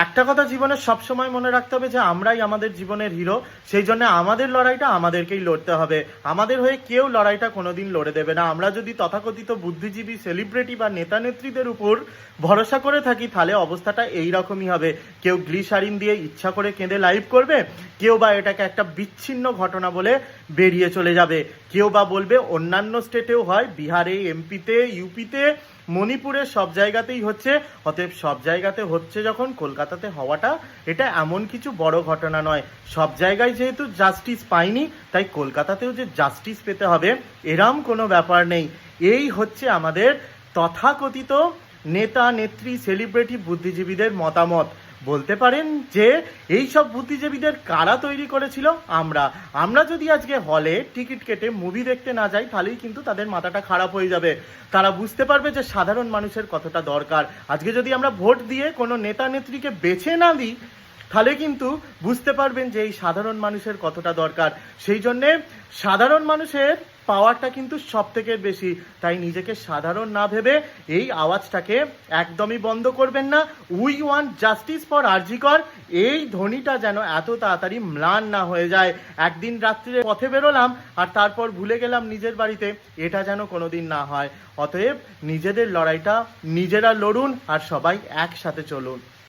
একটা কথা জীবনে সবসময় মনে রাখতে হবে যে আমরাই আমাদের জীবনের হিরো। সেই জন্য আমাদের লড়াইটা আমাদেরকেই লড়তে হবে। আমাদের হয়ে কেউ লড়াইটা কোনোদিন লড়ে দেবে না। আমরা যদি তথাকথিত বুদ্ধিজীবী, সেলিব্রিটি বা নেতা নেত্রীদের উপর ভরসা করে থাকি, তাহলে অবস্থাটা এই রকমই হবে। কেউ গ্লিসারিন দিয়ে ইচ্ছা করে কেঁদে লাইভ করবে, কেউ বা এটাকে একটা বিচ্ছিন্ন ঘটনা বলে বেরিয়ে চলে যাবে, কেউ বা বলবে অন্যান্য স্টেটেও হয়, বিহারে, এমপিতে, ইউপিতে, মণিপুরে, সব জায়গাতেই হচ্ছে। অতএব সব জায়গাতে হচ্ছে যখন, কলকাতাতে হওয়াটা এটা এমন কিছু বড় ঘটনা নয়। সব জায়গায় যেহেতু জাস্টিস পাইনি, তাই কলকাতাতেও যে জাস্টিস পেতে হবে এরম কোনো ব্যাপার নেই। এই হচ্ছে আমাদের তথাকথিত নেতা নেত্রী, সেলিব্রিটি, বুদ্ধিজীবীদের মতামত। বলতে পারেন যে এই সব বুদ্ধিজীবীদের কারা তৈরি করেছিল? আমরা। আমরা যদি আজকে হলে টিকিট কেটে মুভি দেখতে না যাই, তাহলেই কিন্তু তাদের মাথাটা খারাপ হয়ে যাবে। তারা বুঝতে পারবে যে সাধারণ মানুষের কতটা দরকার। আজকে যদি আমরা ভোট দিয়ে কোনো নেতা নেত্রীকে বেছে না দিই, তাহলে কিন্তু বুঝতে পারবেন যে এই সাধারণ মানুষের কতটা দরকার। সেই জন্যে সাধারণ মানুষের পাওয়ারটা কিন্তু সব থেকে বেশি। তাই নিজেকে সাধারণ না ভেবে এই আওয়াজটাকে একদমই বন্ধ করবেন না। উই ওয়ান্ট জাস্টিস ফর আরজি কর, এই ধ্বনিটা যেন এত তাড়াতাড়ি ম্লান না হয়ে যায়। একদিন রাত্রিরে পথে বেরোলাম আর তারপর ভুলে গেলাম নিজের বাড়িতে, এটা যেন কোনোদিন না হয়। অতএব নিজেদের লড়াইটা নিজেরা লড়ুন আর সবাই একসাথে চলুন।